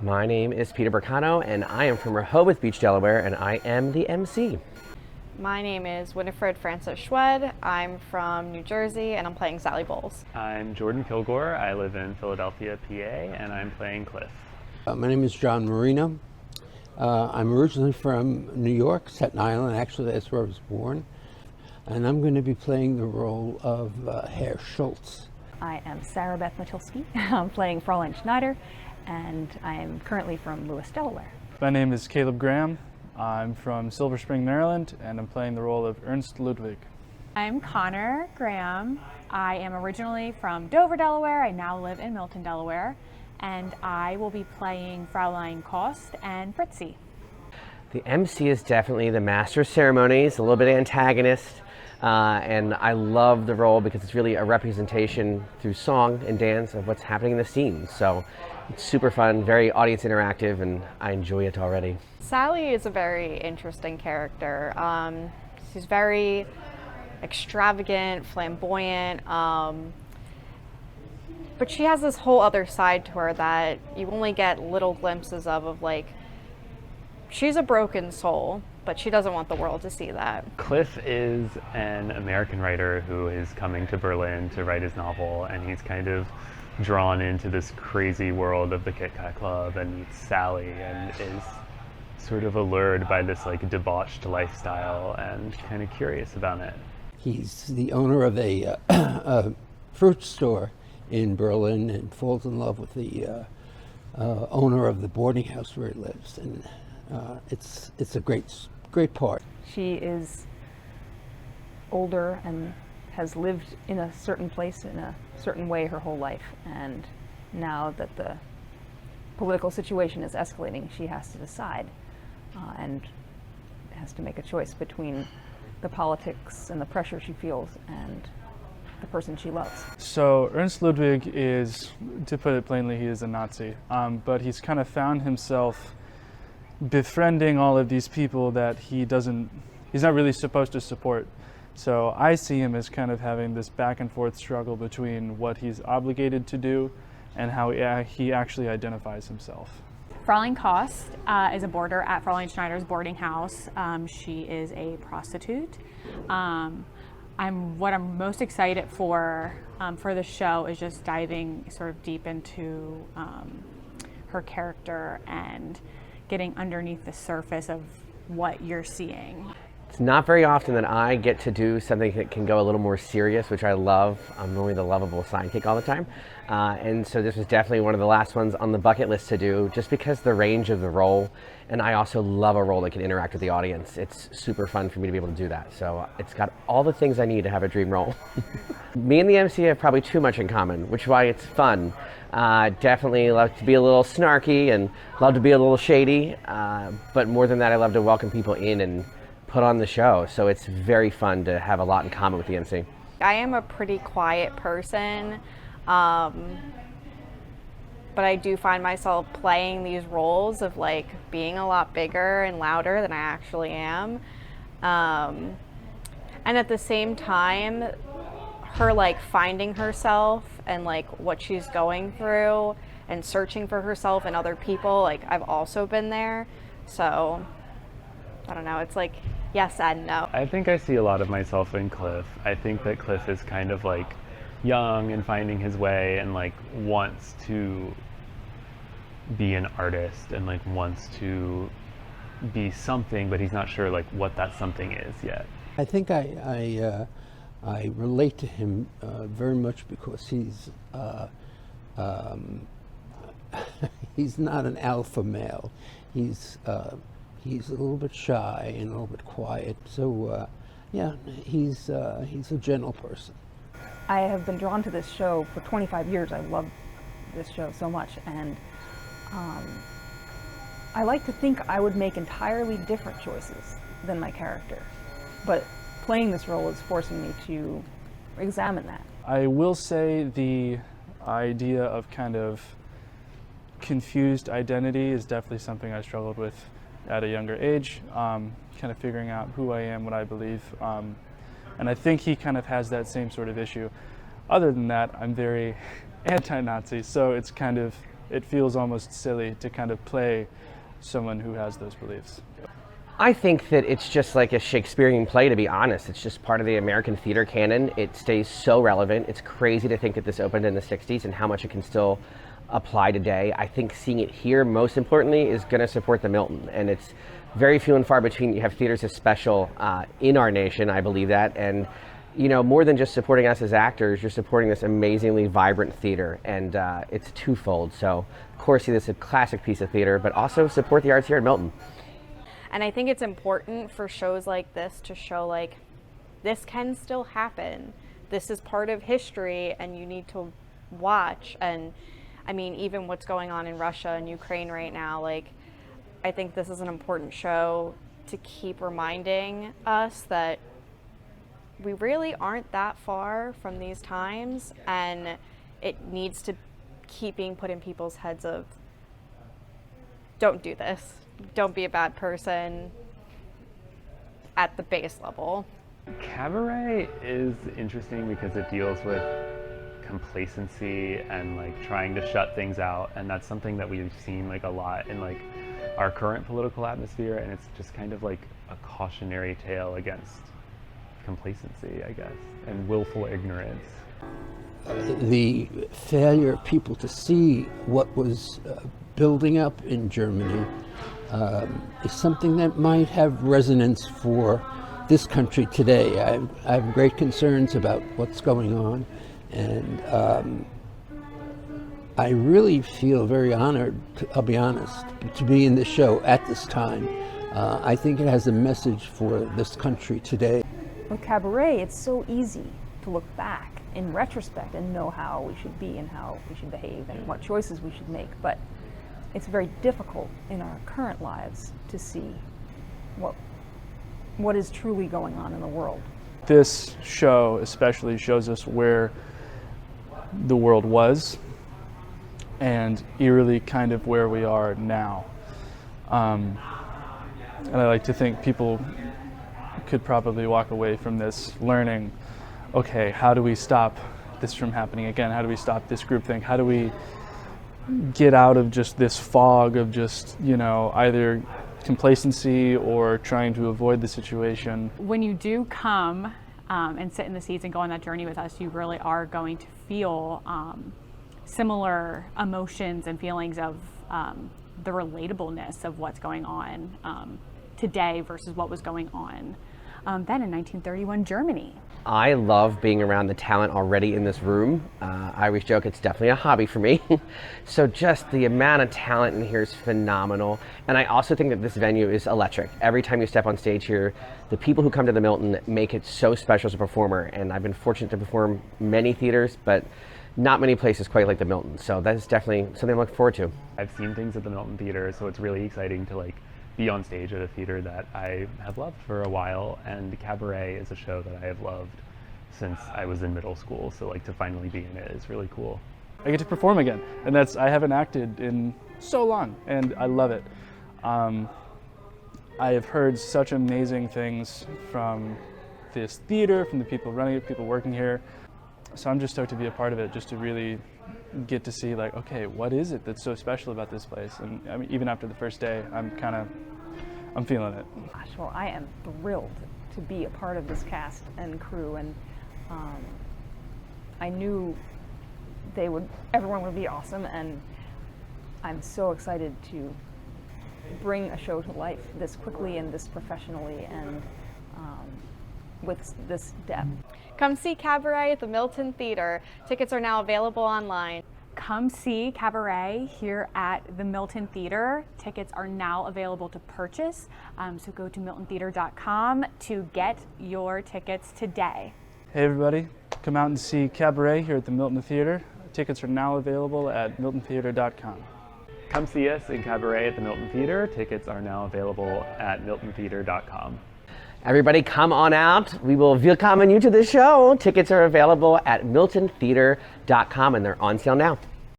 My name is Peter BRICCOTTO, and I am from Rehoboth Beach, Delaware, and I am the MC. My name is WINIFRED SCHWED. I'm from New Jersey, and I'm playing Sally Bowles. I'm Jordan Kilgore. I live in Philadelphia, PA, and I'm playing Cliff. My name is John Marino. I'm originally from New York, Staten Island. Actually, that's where I was born. And I'm going to be playing the role of Herr Schultz. I am SARABETH MATILSKY. I'm playing Fraulein Schneider, and I am currently from Lewis, Delaware. My name is Caleb Graham. I'm from Silver Spring, Maryland, and I'm playing the role of Ernst Ludwig. I'm Connor Graham. I am originally from Dover, Delaware. I now live in Milton, Delaware, and I will be playing Fraulein Kost and Fritzie. The MC is definitely the master of ceremonies, a little bit antagonist, and I love the role because it's really a representation through song and dance of what's happening in the scene. So it's super fun, very audience interactive, and I enjoy it already. Sally is a very interesting character. She's very extravagant, flamboyant, but she has this whole other side to her that you only get little glimpses of like, she's a broken soul, but she doesn't want the world to see that. Cliff is an American writer who is coming to Berlin to write his novel, and he's kind of drawn into this crazy world of the Kit Kat Club and meets Sally and is sort of allured by this like debauched lifestyle and kind of curious about it. He's the owner of a fruit store in Berlin and falls in love with the owner of the boarding house where he lives, and it's a great part. She is older and has lived in a certain place in a certain way her whole life, and now that the political situation is escalating, she has to decide and has to make a choice between the politics and the pressure she feels and the person she loves. So Ernst Ludwig is, to put it plainly, he is a Nazi, but he's kind of found himself befriending all of these people that he's not really supposed to support. So I see him as kind of having this back and forth struggle between what he's obligated to do and how he actually identifies himself. Fraulein Kost is a boarder at Fraulein Schneider's boarding house. She is a prostitute. What I'm most excited for the show is just diving sort of deep into her character and getting underneath the surface of what you're seeing. It's not very often that I get to do something that can go a little more serious, which I love. I'm normally the lovable sidekick all the time. And so this was definitely one of the last ones on the bucket list to do, just because the range of the role, and I also love a role that can interact with the audience. It's super fun for me to be able to do that. So it's got all the things I need to have a dream role. Me and the MC have probably too much in common, which is why it's fun. Definitely love to be a little snarky and love to be a little shady, but more than that, I love to welcome people in and put on the show. So it's very fun to have a lot in common with the MC. I am a pretty quiet person, but I do find myself playing these roles of like being a lot bigger and louder than I actually am. And at the same time, her like finding herself and like what she's going through and searching for herself and other people, like I've also been there. So I don't know, it's like yes and no. I think I see a lot of myself in Cliff. I think that Cliff is kind of like young and finding his way and like wants to be an artist and like wants to be something, but he's not sure like what that something is yet. I think I relate to him very much because he's he's not an alpha male. He's a little bit shy and a little bit quiet. So yeah, he's a gentle person. I have been drawn to this show for 25 years. I love this show so much, and I like to think I would make entirely different choices than my character, but playing this role is forcing me to examine that. I will say the idea of kind of confused identity is definitely something I struggled with at a younger age, kind of figuring out who I am, what I believe, and I think he kind of has that same sort of issue. Other than that, I'm very anti-Nazi, so it's kind of it feels almost silly to kind of play someone who has those beliefs. I think that it's just like a Shakespearean play, to be honest. It's just part of the American theater canon. It stays so relevant. It's crazy to think that this opened in the 60s and how much it can still apply today. I think seeing it here, most importantly, is going to support the Milton. And it's very few and far between you have theaters as special in our nation, I believe that. And, you know, more than just supporting us as actors, you're supporting this amazingly vibrant theater. And it's twofold. So, of course, see this as a classic piece of theater, but also support the arts here at Milton. And I think it's important for shows like this to show, like, this can still happen. This is part of history and you need to watch. And I mean, even what's going on in Russia and Ukraine right now, like, I think this is an important show to keep reminding us that we really aren't that far from these times, and it needs to keep being put in people's heads of, don't do this. Don't be a bad person at the base level. Cabaret is interesting because it deals with complacency and like trying to shut things out, and that's something that we've seen like a lot in like our current political atmosphere, and it's just kind of like a cautionary tale against complacency, I guess, and willful ignorance. The failure of people to see what was building up in Germany is something that might have resonance for this country today. I have great concerns about what's going on, and I really feel very honored, I'll be honest, to be in this show at this time. I think it has a message for this country today. With Cabaret, it's so easy to look back in retrospect and know how we should be and how we should behave and what choices we should make, but it's very difficult in our current lives to see what is truly going on in the world. This show especially shows us where the world was and eerily kind of where we are now. And I like to think people could probably walk away from this learning, okay, how do we stop this from happening again? How do we stop this groupthink? How do we get out of just this fog of just, you know, either complacency or trying to avoid the situation? When you do come and sit in the seats and go on that journey with us, you really are going to feel similar emotions and feelings of the relatableness of what's going on today versus what was going on then in 1931 Germany. I love being around the talent already in this room. I always joke it's definitely a hobby for me. So just the amount of talent in here is phenomenal. And I also think that this venue is electric. Every time you step on stage here, the people who come to the Milton make it so special as a performer. And I've been fortunate to perform many theaters, but not many places quite like the Milton. So that is definitely something I'm looking forward to. I've seen things at the Milton Theater, so it's really exciting to like be on stage at a theater that I have loved for a while, and Cabaret is a show that I have loved since I was in middle school, so like to finally be in it is really cool. I get to perform again, and I haven't acted in so long, and I love it. I have heard such amazing things from this theater, from the people running it, people working here, so I'm just stoked to be a part of it, just to really get to see like, okay, what is it that's so special about this place? And I mean, even after the first day, I'm feeling it. Gosh, well, I am thrilled to be a part of this cast and crew, and I knew everyone would be awesome, and I'm so excited to bring a show to life this quickly and this professionally and with this depth. Come see Cabaret at the Milton Theater. Tickets are now available online. Come see Cabaret here at the Milton Theater. Tickets are now available to purchase, so go to miltontheater.com to get your tickets today. Hey everybody, come out and see Cabaret here at the Milton Theater. Tickets are now available at miltontheater.com. Come see us in Cabaret at the Milton Theater. Tickets are now available at miltontheater.com. Everybody come on out. We will willkommen you to the show. Tickets are available at miltontheater.com and they're on sale now.